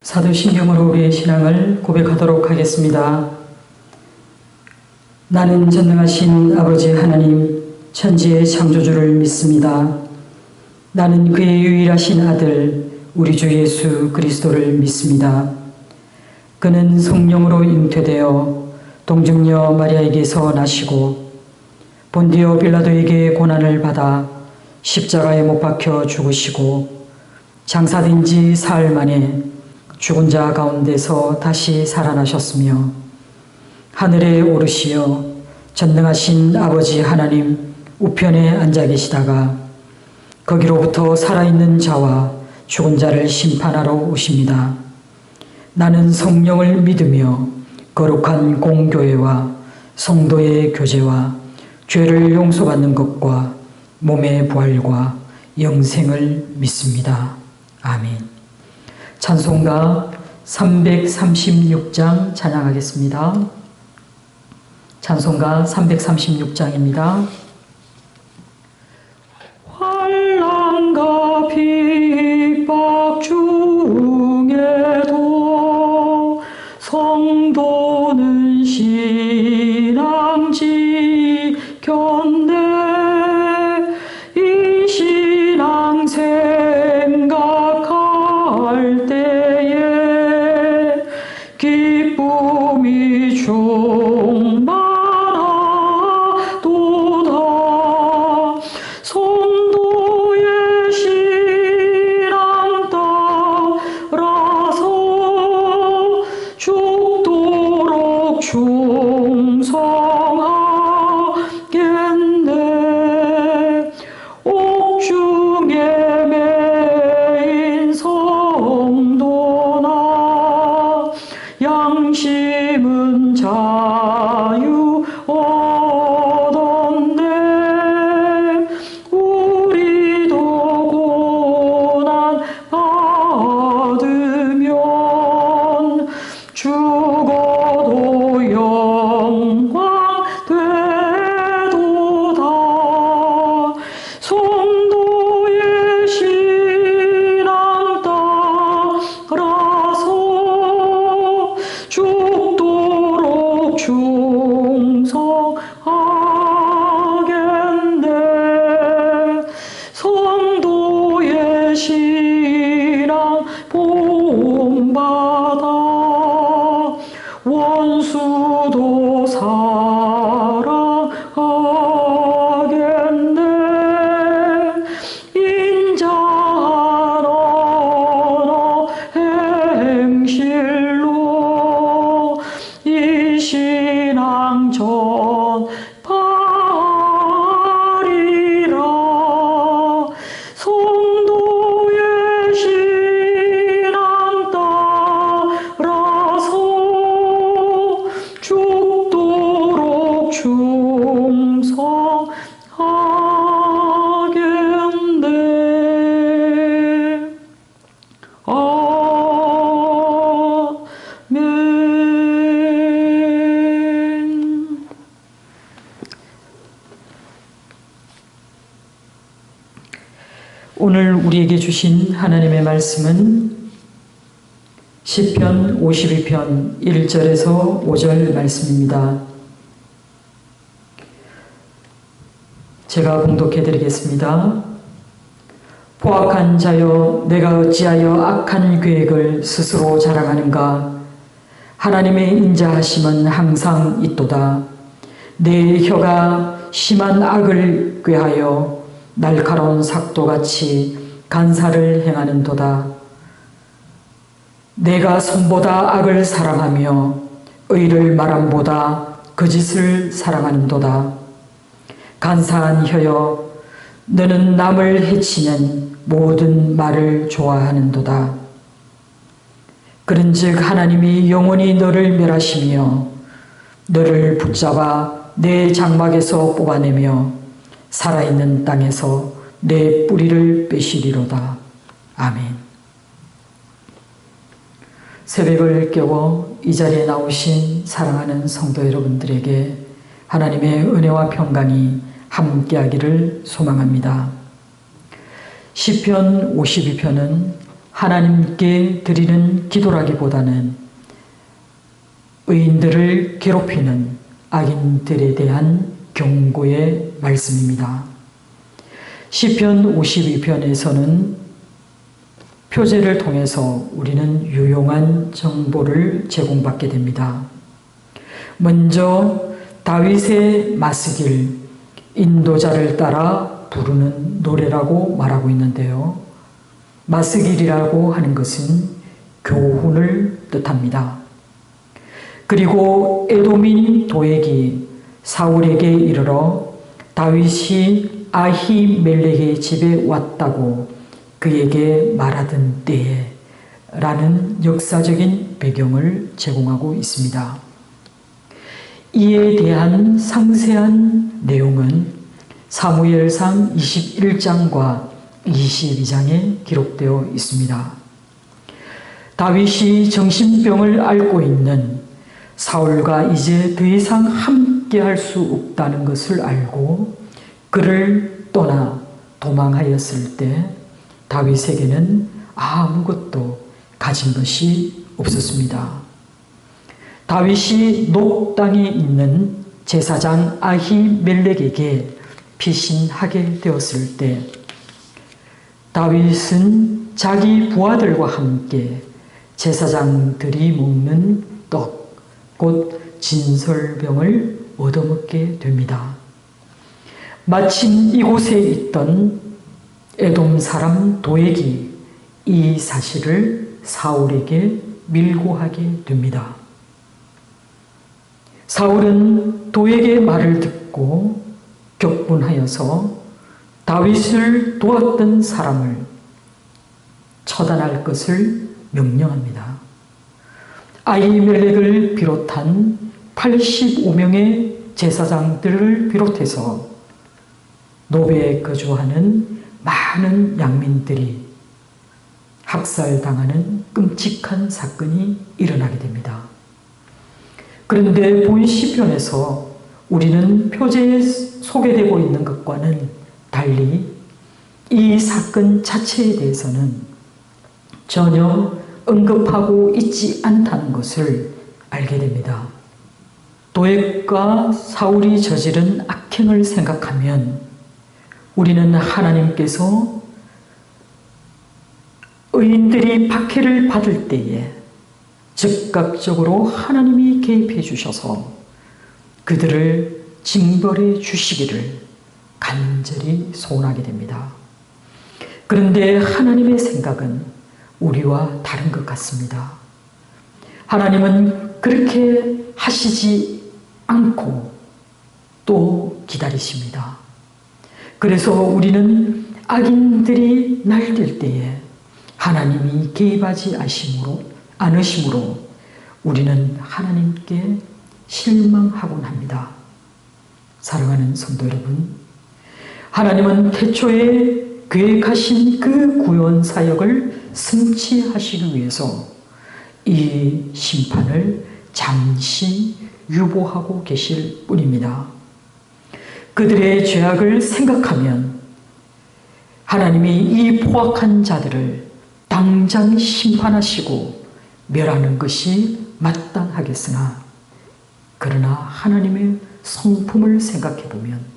사도신경으로 우리의 신앙을 고백하도록 하겠습니다. 나는 전능하신 아버지 하나님, 천지의 창조주를 믿습니다. 나는 그의 유일하신 아들, 우리 주 예수 그리스도를 믿습니다. 그는 성령으로 잉태되어 동정녀 마리아에게서 나시고 본디오 빌라도에게 고난을 받아 십자가에 못 박혀 죽으시고 장사된 지 사흘 만에 죽은 자 가운데서 다시 살아나셨으며 하늘에 오르시어 전능하신 아버지 하나님 우편에 앉아 계시다가 거기로부터 살아있는 자와 죽은 자를 심판하러 오십니다. 나는 성령을 믿으며 거룩한 공교회와 성도의 교제와 죄를 용서받는 것과 몸의 부활과 영생을 믿습니다. 아멘. 찬송가 336장 찬양하겠습니다. 찬송가 336장입니다. 환난과 핍박 중에도 성도는 신앙 지켰네. 이 신앙 생각할 때에 기쁨이 충만하도다. 성도의 신앙 따라서 죽도록 충성하겠네. 옥중에 매인 성도나 양심은 자유 얻었네. 우리도 고난 받으면 죽어도 영광 되도다. 성도의 신앙 따라서 죽도록 충성하겠네. 성도의 신앙 본받아 원수도 사랑하겠네. 인자한 언어 행실로 이 신앙 전파리라. 성도의 신앙 따라서 죽도록 충성하겠네. 아멘. 오늘 우리에게 주신 하나님의 말씀은 시편 52편 1절에서 5절 말씀입니다. 제가 봉독해 드리겠습니다. 포악한 자여, 내가 어찌하여 악한 계획을 스스로 자랑하는가? 하나님의 인자하심은 항상 있도다. 내 혀가 심한 악을 꾀하여 날카로운 삭도같이 간사를 행하는도다. 내가 선보다 악을 사랑하며 의를 말함보다 거짓을 사랑하는도다. 간사한 혀여, 너는 남을 해치는 모든 말을 좋아하는도다. 그런즉 하나님이 영원히 너를 멸하시며 너를 붙잡아 내 장막에서 뽑아내며 살아있는 땅에서 내 뿌리를 빼시리로다. 아멘. 새벽을 깨워 이 자리에 나오신 사랑하는 성도 여러분들에게 하나님의 은혜와 평강이 함께하기를 소망합니다. 시편 52편은 하나님께 드리는 기도라기보다는 의인들을 괴롭히는 악인들에 대한 경고의 말씀입니다. 시편 52편에서는 표제를 통해서 우리는 유용한 정보를 제공받게 됩니다. 먼저 다윗의 마스길, 인도자를 따라 부르는 노래라고 말하고 있는데요. 마스길이라고 하는 것은 교훈을 뜻합니다. 그리고 에돔인 도액이 사울에게 이르러 다윗이 아히멜렉의 집에 왔다고 그에게 말하던 때에 라는 역사적인 배경을 제공하고 있습니다. 이에 대한 상세한 내용은 사무엘상 21장과 22장에 기록되어 있습니다. 다윗이 정신병을 앓고 있는 사울과 이제 더 이상 함께할 수 없다는 것을 알고 그를 떠나 도망하였을 때 다윗에게는 아무것도 가진 것이 없었습니다. 다윗이 녹 땅에 있는 제사장 아히멜렉에게 피신하게 되었을 때 다윗은 자기 부하들과 함께 제사장들이 먹는 떡, 곧 진설병을 얻어먹게 됩니다. 마침 이곳에 있던 에돔 사람 도액이 이 사실을 사울에게 밀고하게 됩니다. 사울은 도액의 말을 듣고 격분하여서 다윗을 도왔던 사람을 처단할 것을 명령합니다. 아히멜렉을 비롯한 85명의 제사장들을 비롯해서 노베에 거주하는 많은 양민들이 학살당하는 끔찍한 사건이 일어나게 됩니다. 그런데 본 시편에서 우리는 표제에 소개되고 있는 것과는 달리 이 사건 자체에 대해서는 전혀 언급하고 있지 않다는 것을 알게 됩니다. 도액과 사울이 저지른 악행을 생각하면 우리는 하나님께서 의인들이 박해를 받을 때에 즉각적으로 하나님이 개입해 주셔서 그들을 징벌해 주시기를 간절히 소원하게 됩니다. 그런데 하나님의 생각은 우리와 다른 것 같습니다. 하나님은 그렇게 하시지 않고 또 기다리십니다. 그래서 우리는 악인들이 날뛸 때에 하나님이 개입하지 않으심으로 우리는 하나님께 실망하곤 합니다. 사랑하는 성도 여러분, 하나님은 태초에 계획하신 그 구원 사역을 성취하시기 위해서 이 심판을 잠시 유보하고 계실 뿐입니다. 그들의 죄악을 생각하면 하나님이 이 포악한 자들을 당장 심판하시고 멸하는 것이 마땅하겠으나 그러나 하나님의 성품을 생각해 보면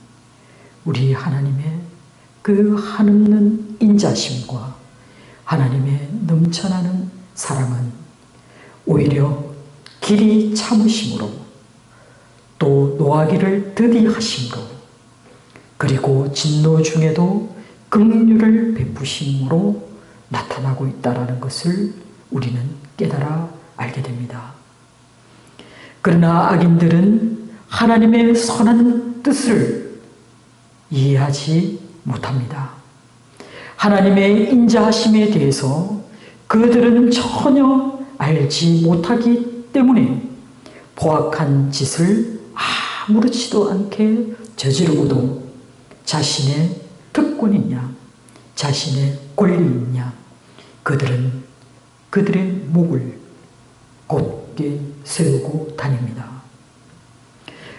우리 하나님의 그 한없는 인자심과 하나님의 넘쳐나는 사랑은 오히려 길이 참으심으로 또 노하기를 더디하심으로 그리고 진노 중에도 긍휼을 베푸심으로 나타나고 있다는 것을 우리는 깨달아 알게 됩니다. 그러나 악인들은 하나님의 선한 뜻을 이해하지 못합니다. 하나님의 인자하심에 대해서 그들은 전혀 알지 못하기 때문에 포악한 짓을 아무렇지도 않게 저지르고도 자신의 특권이냐, 자신의 권리이냐, 그들은 그들의 목을 곧게 세우고 다닙니다.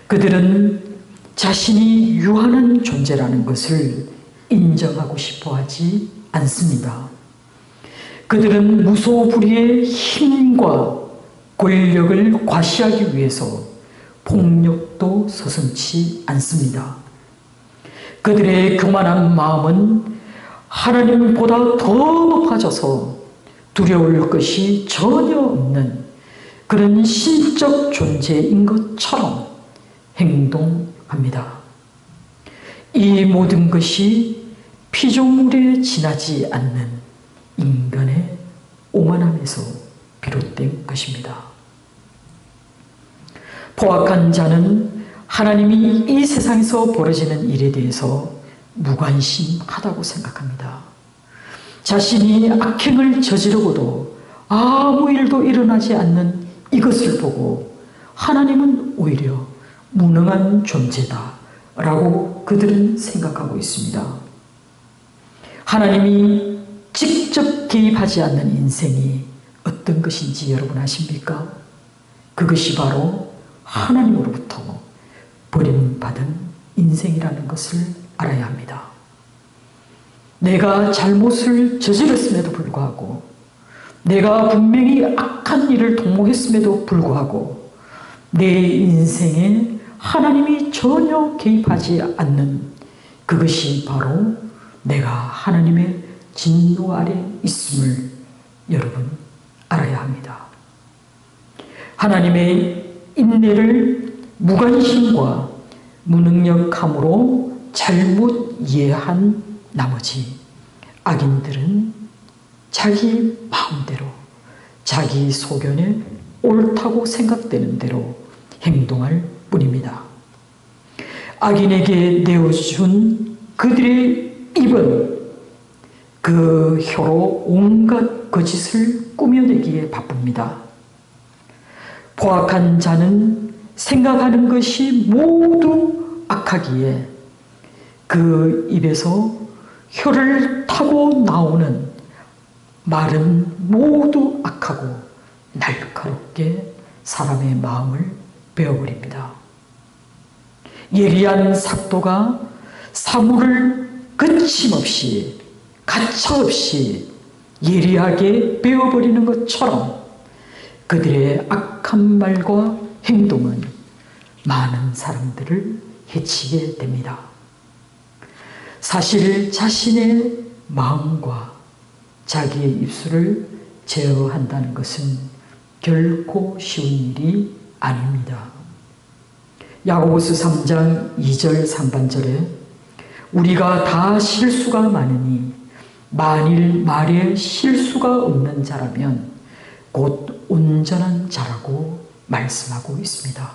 그들은 자신이 유한한 존재라는 것을 인정하고 싶어 하지 않습니다. 그들은 무소불위의 힘과 권력을 과시하기 위해서 폭력도 서슴지 않습니다. 그들의 교만한 마음은 하나님보다 더 높아져서 두려울 것이 전혀 없는 그런 신적 존재인 것처럼 행동합니다. 이 모든 것이 피조물에 지나지 않는 인간의 오만함에서 비롯된 것입니다. 포악한 자는 하나님이 이 세상에서 벌어지는 일에 대해서 무관심하다고 생각합니다. 자신이 악행을 저지르고도 아무 일도 일어나지 않는 이것을 보고 하나님은 오히려 무능한 존재다라고 그들은 생각하고 있습니다. 하나님이 직접 개입하지 않는 인생이 어떤 것인지 여러분 아십니까? 그것이 바로 하나님으로부터 버림받은 인생이라는 것을 알아야 합니다. 내가 잘못을 저질렀음에도 불구하고, 내가 분명히 악한 일을 동목했음에도 불구하고 내 인생에 하나님이 전혀 개입하지 않는 그것이 바로 내가 하나님의 진노 아래 있음을 여러분 알아야 합니다. 하나님의 인내를 무관심과 무능력함으로 잘못 이해한 나머지 악인들은 자기 마음대로 자기 소견에 옳다고 생각되는 대로 행동할 뿐입니다. 악인에게 내어준 그들의 입은 그 혀로 온갖 거짓을 꾸며내기에 바쁩니다. 포악한 자는 생각하는 것이 모두 악하기에 그 입에서 혀를 타고 나오는 말은 모두 악하고 날카롭게 사람의 마음을 베어버립니다. 예리한 삭도가 사물을 거침없이 가차없이 예리하게 베어버리는 것처럼 그들의 악한 말과 행동은 많은 사람들을 해치게 됩니다. 사실 자신의 마음과 자기의 입술을 제어한다는 것은 결코 쉬운 일이 아닙니다. 야고보서 3장 2절 상반절에 우리가 다 실수가 많으니 만일 말에 실수가 없는 자라면 곧 온전한 자라고 말씀하고 있습니다.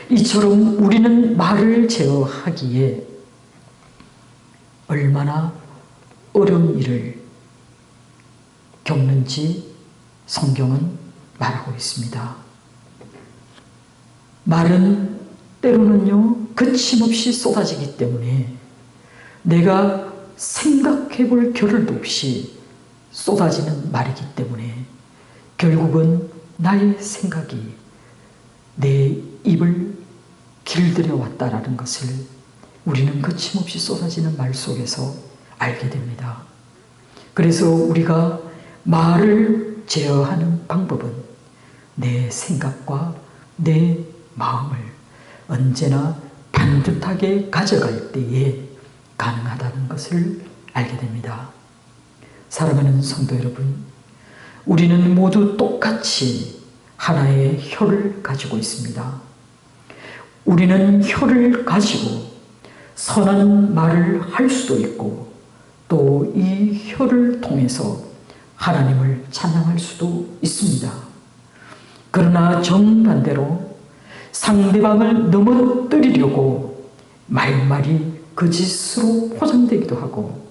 이처럼 우리는 말을 제어하기에 얼마나 어려운 일을 겪는지 성경은 말하고 있습니다. 말은 때로는요 거침없이 쏟아지기 때문에 내가 생각해 볼 겨를도 없이 쏟아지는 말이기 때문에 결국은 나의 생각이 내 입을 길들여 왔다라는 것을 우리는 거침없이 쏟아지는 말 속에서 알게 됩니다. 그래서 우리가 말을 제어하는 방법은 내 생각과 내 마음을 언제나 반듯하게 가져갈 때에 가능하다는 것을 알게 됩니다. 사랑하는 성도 여러분, 우리는 모두 똑같이 하나의 혀를 가지고 있습니다. 우리는 혀를 가지고 선한 말을 할 수도 있고 또 이 혀를 통해서 하나님을 찬양할 수도 있습니다. 그러나 정반대로 상대방을 넘어뜨리려고 말말이 거짓으로 포장되기도 하고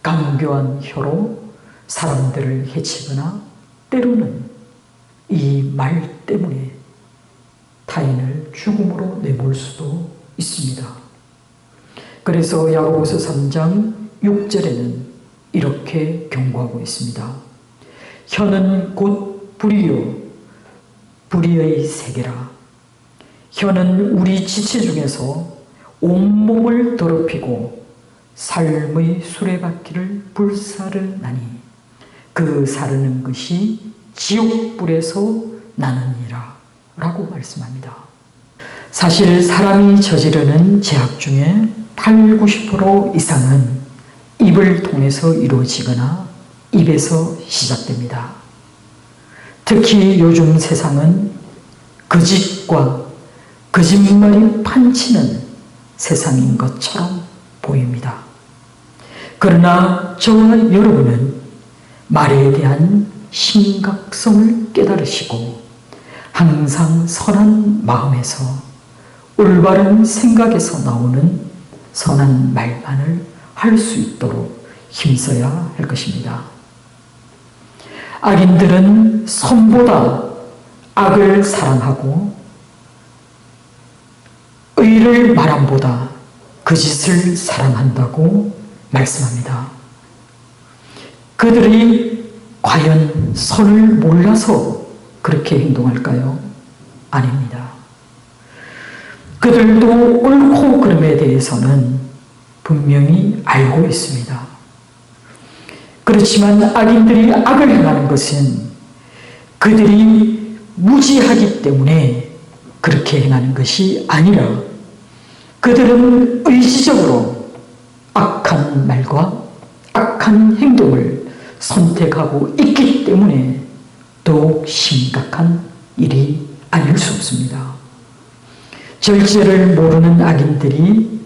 강교한 혀로 사람들을 해치거나 때로는 이 말 때문에 타인을 죽음으로 내몰 수도 있습니다. 그래서 야고보서 3장 6절에는 이렇게 경고하고 있습니다. 혀는 곧 불이요 불의의 세계라. 혀는 우리 지체 중에서 온몸을 더럽히고 삶의 수레바퀴를 불사르나니 그 사르는 것이 지옥불에서 나느니라 라고 말씀합니다. 사실 사람이 저지르는 죄악 중에 80~90% 이상은 입을 통해서 이루어지거나 입에서 시작됩니다. 특히 요즘 세상은 거짓과 거짓말이 판치는 세상인 것처럼 보입니다. 그러나 저와 여러분은 말에 대한 심각성을 깨달으시고 항상 선한 마음에서 올바른 생각에서 나오는 선한 말만을 할 수 있도록 힘써야 할 것입니다. 악인들은 선보다 악을 사랑하고 의를 말함보다 거짓을 사랑한다고 말씀합니다. 그들이 과연 선을 몰라서 그렇게 행동할까요? 아닙니다. 그들도 옳고 그름에 대해서는 분명히 알고 있습니다. 그렇지만 악인들이 악을 행하는 것은 그들이 무지하기 때문에 그렇게 행하는 것이 아니라 그들은 의지적으로 악한 말과 악한 행동을 선택하고 있기 때문에 더욱 심각한 일이 아닐 수 없습니다. 절제를 모르는 악인들이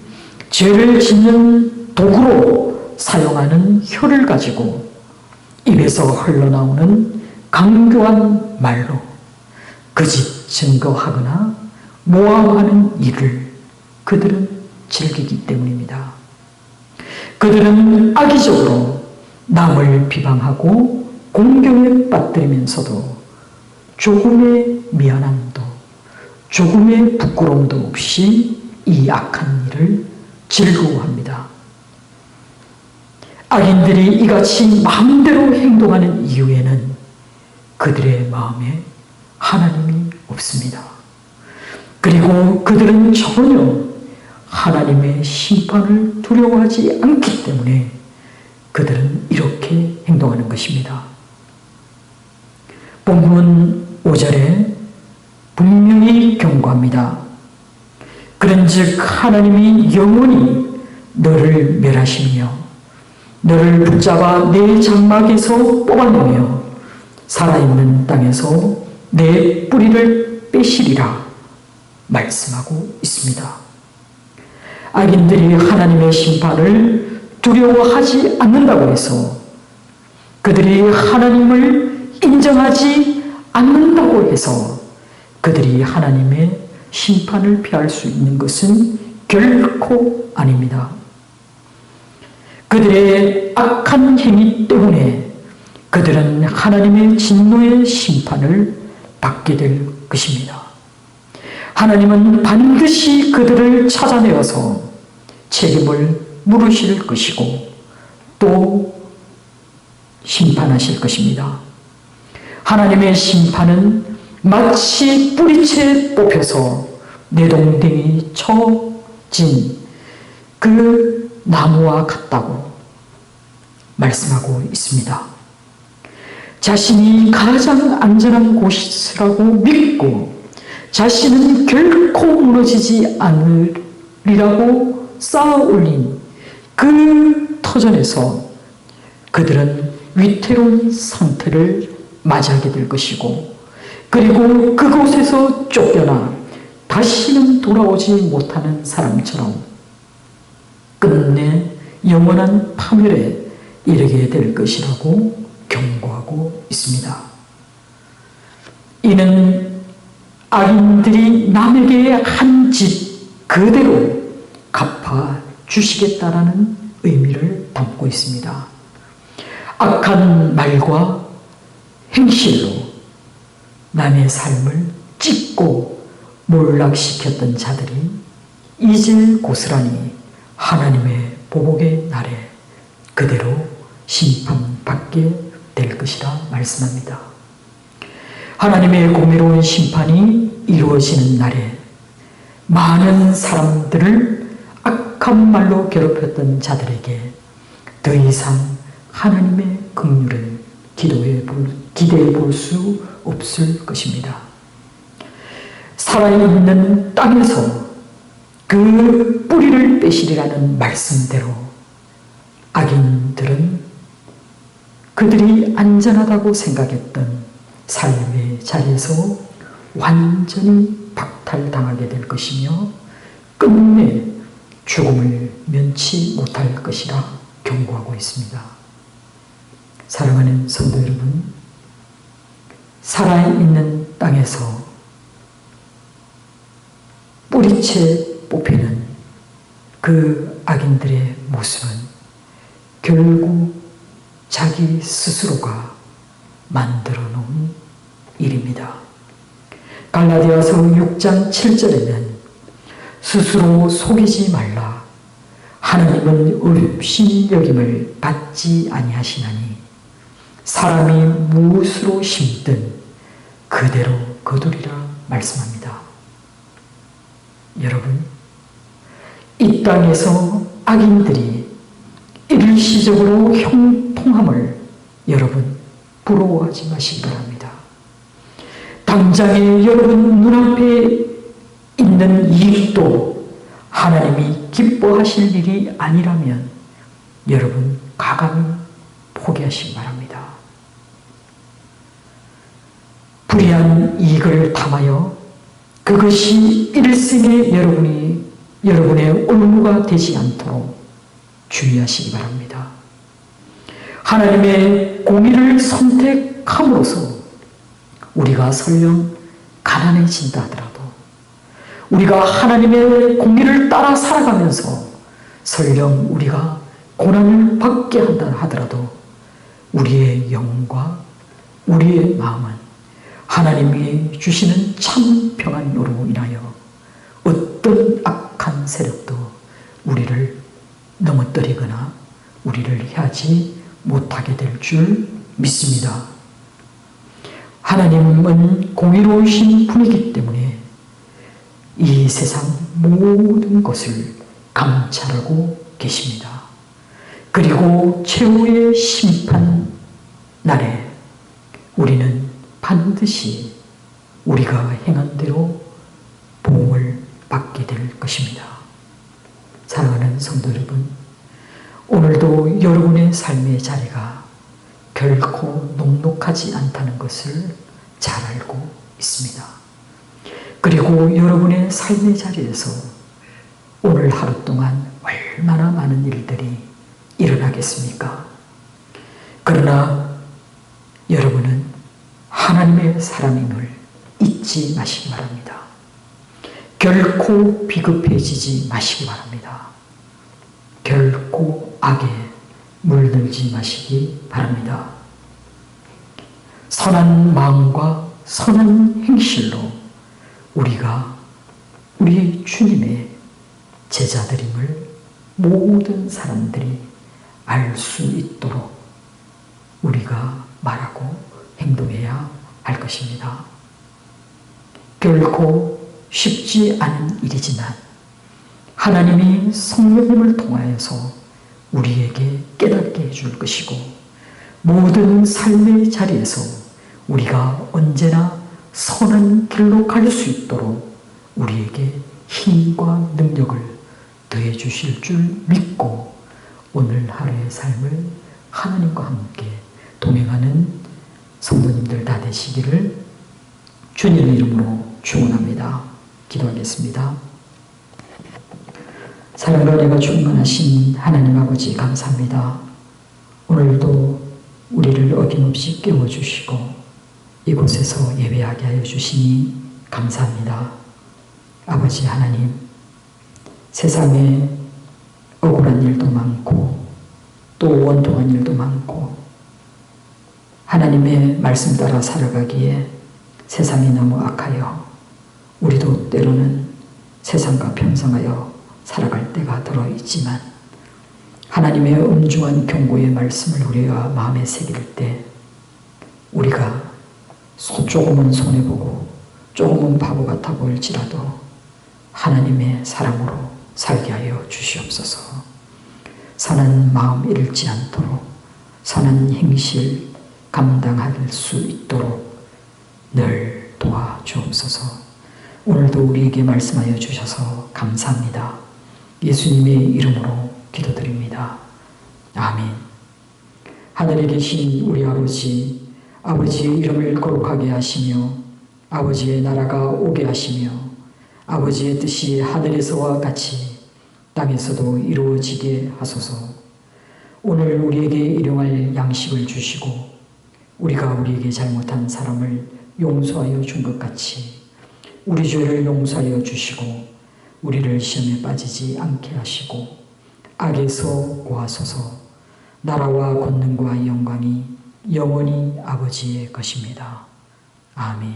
죄를 짓는 도구로 사용하는 혀를 가지고 입에서 흘러나오는 강교한 말로 거짓 증거하거나 모함하는 일을 그들은 즐기기 때문입니다. 그들은 악의적으로 남을 비방하고 공경에 빠뜨리면서도 조금의 미안함도 조금의 부끄러움도 없이 이 악한 일을 즐거워합니다. 악인들이 이같이 마음대로 행동하는 이유에는 그들의 마음에 하나님이 없습니다. 그리고 그들은 전혀 하나님의 심판을 두려워하지 않기 때문에 그들은 이렇게 행동하는 것입니다. 본문 5절에 분명히 경고합니다. 그런즉 하나님이 영원히 너를 멸하시며 너를 붙잡아 내 장막에서 뽑아내며 살아있는 땅에서 내 뿌리를 빼시리라 말씀하고 있습니다. 악인들이 하나님의 심판을 두려워하지 않는다고 해서 그들이 하나님을 인정하지 않는다고 해서 그들이 하나님의 심판을 피할 수 있는 것은 결코 아닙니다. 그들의 악한 행위 때문에 그들은 하나님의 진노의 심판을 받게 될 것입니다. 하나님은 반드시 그들을 찾아내어서 책임을 물으실 것이고 또 심판하실 것입니다. 하나님의 심판은 마치 뿌리채 뽑혀서 내동댕이 쳐진 그 나무와 같다고 말씀하고 있습니다. 자신이 가장 안전한 곳이라고 믿고 자신은 결코 무너지지 않으리라고 쌓아 올린 그 터전에서 그들은 위태로운 상태를 맞이하게 될 것이고 그리고 그곳에서 쫓겨나 다시는 돌아오지 못하는 사람처럼 끝내 영원한 파멸에 이르게 될 것이라고 경고하고 있습니다. 이는 악인들이 남에게 한 짓 그대로 갚아 주시겠다라는 의미를 담고 있습니다. 악한 말과 행실로 남의 삶을 찢고 몰락시켰던 자들이 이제 고스란히 하나님의 보복의 날에 그대로 심판받게 될 것이라 말씀합니다. 하나님의 공의로운 심판이 이루어지는 날에 많은 사람들을 악한 말로 괴롭혔던 자들에게 더 이상 하나님의 긍휼을 기대해 볼 수 없을 것입니다. 살아있는 땅에서 그 뿌리를 빼시리라는 말씀대로 악인들은 그들이 안전하다고 생각했던 삶의 자리에서 완전히 박탈당하게 될 것이며 끝내 죽음을 면치 못할 것이라 경고하고 있습니다. 사랑하는 성도 여러분, 살아있는 땅에서 뿌리채 뽑히는 그 악인들의 모습은 결국 자기 스스로가 만들어 놓은 일입니다. 갈라디아서 6장 7절에는 스스로 속이지 말라. 하나님은 없이 여김을 받지 아니하시나니 사람이 무엇으로 심든 그대로 거두리라 말씀합니다. 여러분, 이 땅에서 악인들이 일시적으로 형통함을 여러분 부러워하지 마시기 바랍니다. 당장에 여러분 눈앞에 있는 이익도 하나님이 기뻐하실 일이 아니라면 여러분 가감히 포기하시기 바랍니다. 불의한 이익을 탐하여 그것이 일생에 여러분의 올무가 되지 않도록 주의하시기 바랍니다. 하나님의 공의를 선택함으로써 우리가 설령 가난해진다 하더라도, 우리가 하나님의 공의를 따라 살아가면서 설령 우리가 고난을 받게 한다 하더라도 우리의 영혼과 우리의 마음은 하나님이 주시는 참 평안으로 인하여 어떤 악한 세력도 우리를 넘어뜨리거나 우리를 해하지 못하게 될 줄 믿습니다. 하나님은 공의로우신 분이기 때문에 이 세상 모든 것을 감찰하고 계십니다. 그리고 최후의 심판 날에 우리는 반드시 우리가 행한 대로 보응을 받게 될 것입니다. 사랑하는 성도 여러분, 오늘도 여러분의 삶의 자리가 결코 녹록하지 않다는 것을 잘 알고 있습니다. 그리고 여러분의 삶의 자리에서 오늘 하루 동안 얼마나 많은 일들이 일어나겠습니까? 그러나 여러분은 하나님의 사람임을 잊지 마시기 바랍니다. 결코 비급해지지 마시기 바랍니다. 결코 악에 물들지 마시기 바랍니다. 선한 마음과 선한 행실로 우리가 우리 주님의 제자들임을 모든 사람들이 알 수 있도록 우리가 말하고 행동해야 할 것입니다. 결코 쉽지 않은 일이지만 하나님이 성령님을 통하여서 우리에게 깨닫게 해줄 것이고, 모든 삶의 자리에서 우리가 언제나 선한 길로 갈 수 있도록 우리에게 힘과 능력을 더해 주실 줄 믿고 오늘 하루의 삶을 하나님과 함께 동행하는 성도님들 다 되시기를 주님의 이름으로 축원합니다. 기도하겠습니다. 사랑과 은혜가 충만하신 하나님 아버지 감사합니다. 오늘도 우리를 어김없이 깨워주시고 이곳에서 예배하게 하여 주시니 감사합니다. 아버지 하나님, 세상에 억울한 일도 많고 또 원통한 일도 많고 하나님의 말씀 따라 살아가기에 세상이 너무 악하여 우리도 때로는 세상과 편성하여 살아갈 때가 들어있지만 하나님의 엄중한 경고의 말씀을 우리가 마음에 새길 때 우리가 조금은 손해보고 조금은 바보 같아 보일지라도 하나님의 사랑으로 살게 하여 주시옵소서. 선한 마음 잃지 않도록 선한 행실, 감당할 수 있도록 늘 도와주옵소서. 오늘도 우리에게 말씀하여 주셔서 감사합니다. 예수님의 이름으로 기도드립니다. 아멘. 하늘에 계신 우리 아버지, 아버지의 이름을 거룩하게 하시며 아버지의 나라가 오게 하시며 아버지의 뜻이 하늘에서와 같이 땅에서도 이루어지게 하소서. 오늘 우리에게 일용할 양식을 주시고 우리가 우리에게 잘못한 사람을 용서하여 준 것 같이 우리 죄를 용서하여 주시고 우리를 시험에 빠지지 않게 하시고 악에서 구하소서. 나라와 권능과 영광이 영원히 아버지의 것입니다. 아멘.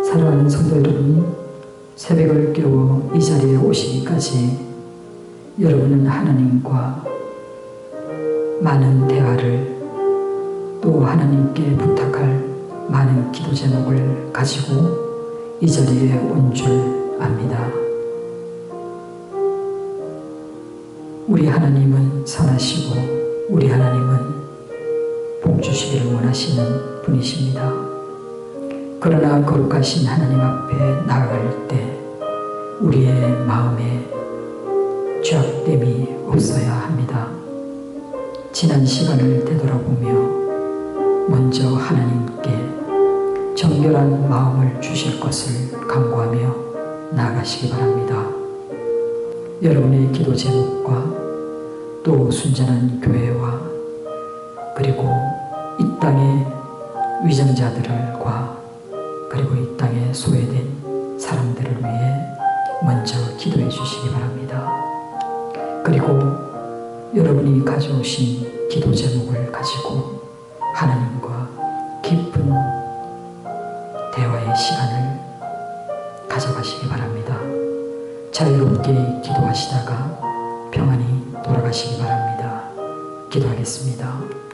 사랑하는 성도 여러분, 새벽을 깨워 이 자리에 오시기까지 여러분은 하나님과 많은 대화를 또 하나님께 부탁할 많은 기도 제목을 가지고 이 자리에 온 줄 압니다. 우리 하나님은 선하시고 우리 하나님은 복 주시기를 원하시는 분이십니다. 그러나 거룩하신 하나님 앞에 나아갈 때 우리의 마음에 죄악됨이 없어야 합니다. 지난 시간을 되돌아보며 먼저 하나님께 정결한 마음을 주실 것을 간구하며 나아가시기 바랍니다. 여러분의 기도 제목과 또 순전한 교회와 그리고 이 땅의 위정자들과 그리고 이 땅에 소외된 사람들을 위해 먼저 기도해 주시기 바랍니다. 그리고 여러분이 가져오신 기도 제목을 가지고 하나님과 깊은 대화의 시간을 가져가시기 바랍니다. 자유롭게 기도하시다가 평안히 돌아가시기 바랍니다. 기도하겠습니다.